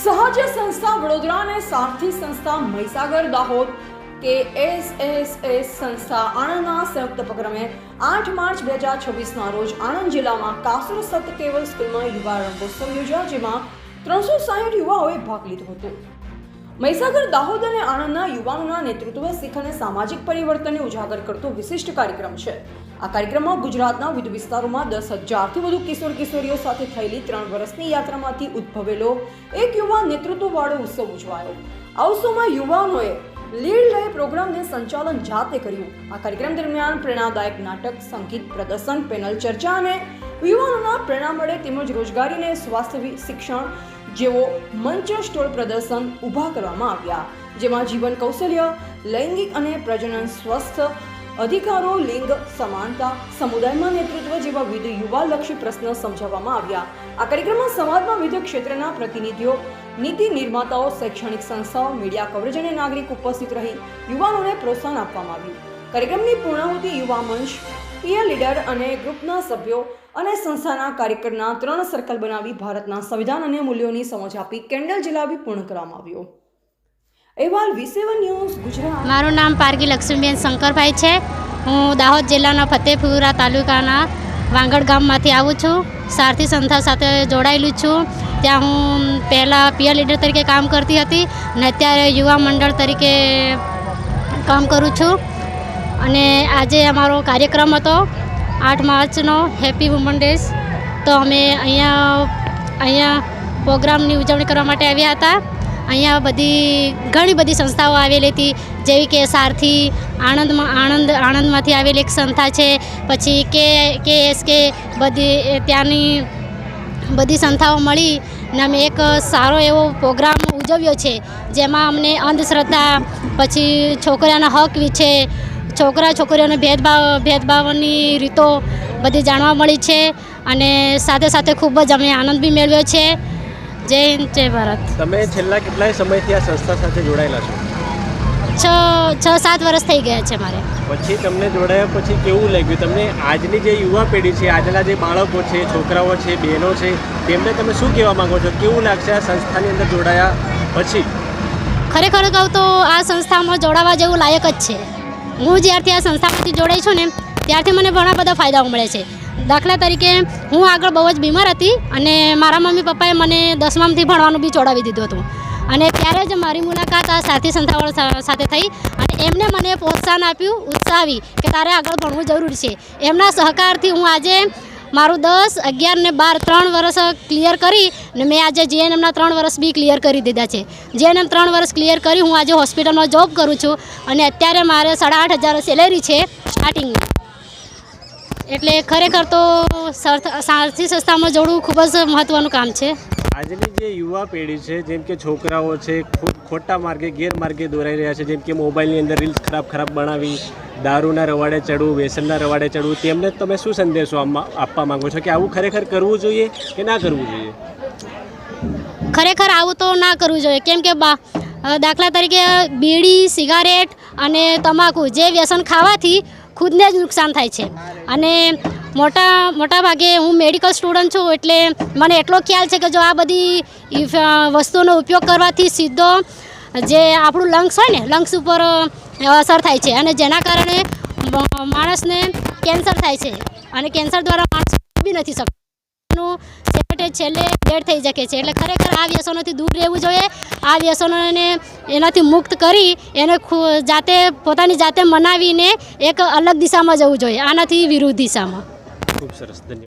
સહજ સંસ્થા વડોદરા અને સારથી સંસ્થા મહીસાગર દાહોદ કે એસએસએસ સંસ્થા આણંદના સંયુક્ત ઉપક્રમે 8 માર્ચ 2026ના રોજ આણંદ જિલ્લામાં કાસુર સત કેવલ સ્કૂલમાં યુવા રંગોત્સવ યોજાયો, જેમાં 360 યુવાઓએ ભાગ લીધો હતો। મહીસાગર, દાહોદ અને આણંદના યુવાનોના નેતૃત્વ, શીખ અને સામાજિક પરિવર્તનને ઉજાગર કરતો વિશિષ્ટ કાર્યક્રમ છે। આ કાર્યક્રમમાં ગુજરાતના વિવિધ વિસ્તારોમાં 10,000થી વધુ કિશોર કિશોરીઓ સાથે થયેલી 3 વર્ષની યાત્રામાંથી ઉદ્ભવેલો એક યુવા નેતૃત્વવાળો ઉત્સવ ઉજવાયો। આ ઉત્સવમાં યુવાનોએ લીડ લઈ પ્રોગ્રામને સંચાલન જાતે કર્યું। આ કાર્યક્રમ દરમિયાન પ્રેરણાદાયક નાટક, સંગીત પ્રદર્શન, પેનલ ચર્ચા અને યુવાનોના પ્રેરણા મળે તેમજ રોજગારી અને સ્વાસ્થ્ય શિક્ષણ જેવો મંચ સ્ટોલ પ્રદર્શન ઊભા કરવામાં આવ્યા, જેમાં જીવન કૌશલ્ય, લૈંગિક અને પ્રજનન સ્વસ્થ અધિકારો, લિંગ સમાનતા, સમુદાયમાં નેતૃત્વ જેવા વિવિધ યુવાલક્ષી પ્રશ્નો સમજાવવામાં આવ્યા। આ કાર્યક્રમમાં સમાજમાં વિવિધ ક્ષેત્રના પ્રતિનિધિઓ, નીતિ નિર્માતાઓ, શૈક્ષણિક સંસ્થાઓ, મીડિયા કવરેજ અને નાગરિક ઉપસ્થિત રહી યુવાનોને પ્રોત્સાહન આપવામાં આવ્યું। કાર્યક્રમની પૂર્ણાહુતિ યુવા મંચ, પીયર લીડર અને ગ્રુપના સભ્યો અને સંસ્થાના કાર્યકરના 3 સર્કલ બનાવી ભારતના સંવિધાન અને મૂલ્યોની સમજ આપી કેન્ડલ જલાવી પૂર્ણ કરવામાં આવ્યો। અહેવાલ V7 ન્યૂઝ ગુજરાત। મારું નામ પારગી લક્ષ્મીબેન શંકરભાઈ છે। હું દાહોદ જિલ્લાના ફતેપુરા તાલુકાના વાંગડ ગામમાંથી આવું છું। સારથી સંસ્થા સાથે જોડાયેલું છું। ત્યાં હું પહેલાં પીયર લીડર તરીકે કામ કરતી હતી અને અત્યારે યુવા મંડળ તરીકે કામ કરું છું। અને આજે અમારો કાર્યક્રમ હતો 8 માર્ચનો હેપી વુમન ડેઝ। તો અમે અહીંયા પ્રોગ્રામની ઉજવણી કરવા માટે આવ્યા હતા। અહીંયા ઘણી બધી સંસ્થાઓ આવેલી હતી, જેવી કે સારથી આણંદમાંથી આવેલી એક સંસ્થા છે, પછી KSK ત્યાંની બધી સંસ્થાઓ મળીને અમે એક સારો એવો પ્રોગ્રામ ઉજવ્યો છે, જેમાં અમને અંધશ્રદ્ધા, પછી છોકરાના હક વિશે, છોકરીઓને ભેદભાવની રીતો બધી જાણવા મળી છે અને સાથે સાથે ખૂબ જ અમે આનંદ બી મેળવ્યો છે। જય હિન્દ, જય ભારત। તમે છેલ્લા કેટલાય સમયથી આ સંસ્થા સાથે જોડાયેલા છો? 6-7 વર્ષ થઈ ગયા છે મારે। પછી તમને જોડાયા પછી કેવું લાગ્યું? તમને આજની જે યુવા પેઢી છે, આજના જે બાળકો છે, છોકરાઓ છે, બહેનો છે, તેમને તમે શું કહેવા માંગો છો? કેવું લાગશે આ સંસ્થાની અંદર જોડાયા પછી? ખરેખર કહું તો આ સંસ્થામાં જોડાવા જેવું લાયક જ છે। હું જ્યારથી આ સંસ્થામાંથી જોડાઈ છું ને ત્યારથી મને ઘણા બધા ફાયદાઓ મળે છે। દાખલા તરીકે હું આગળ બહુ જ બીમાર હતી અને મારા મમ્મી પપ્પાએ મને 10માંથી ભણવાનું બી છોડાવી દીધું હતું, અને ત્યારે જ મારી મુલાકાત આ સાથી સંસ્થાવાળા સાથે થઈ અને એમને મને પ્રોત્સાહન આપ્યું, ઉત્સાહી કે તારે આગળ ભણવું જરૂરી છે। એમના સહકારથી હું આજે મારું 10, 11 ને 12 3 વર્ષ ક્લિયર કરી અને મેં આજે GNMના 3 વર્ષ બી ક્લિયર કરી દીધા છે। GNM 3 વર્ષ ક્લિયર કરી હું આજે હોસ્પિટલમાં જોબ કરું છું અને અત્યારે મારે 8,500 સેલેરી છે સ્ટાર્ટિંગની। એટલે ખરેખર તો સારથી સંસ્થામાં જોડવું ખૂબ જ મહત્ત્વનું કામ છે। આજની જે યુવા પેઢી છે, જેમ કે છોકરાઓ છે, ખોટા માર્ગે ગેરમાર્ગે દોરાઈ રહ્યા છે, જેમ કે મોબાઈલની અંદર રીલ્સ ખરાબ બનાવી, દારૂના રવાડે ચડવું, વ્યસનના રવાડે ચડવું, તેમને તમે શું સંદેશો આપવા માંગો છો કે આવું ખરેખર કરવું જોઈએ કે ના કરવું જોઈએ? ખરેખર આવું તો ના કરવું જોઈએ, કેમ કે દાખલા તરીકે બીડી, સિગારેટ અને તમાકુ જે વ્યસન ખાવાથી ખુદને જ નુકસાન થાય છે। અને મોટા ભાગે હું મેડિકલ સ્ટુડન્ટ છું, એટલે મને એટલો ખ્યાલ છે કે જો આ બધી વસ્તુનો ઉપયોગ કરવાથી સીધો જે આપણું લંગ્સ હોય ને, લંગ્સ ઉપર અસર થાય છે અને જેના કારણે માણસને કેન્સર થાય છે અને કેન્સર દ્વારા માણસ બી નથી શકતો, છેલ્લે ડેડ થઈ શકે છે। એટલે ખરેખર આ વ્યસનોથી દૂર રહેવું જોઈએ। આ વ્યસનોને એનાથી મુક્ત કરી એને પોતાની જાતે મનાવીને એક અલગ દિશામાં જવું જોઈએ, આનાથી વિરુદ્ધ દિશામાં। ખૂબ સરસ, ધન્યવાદ।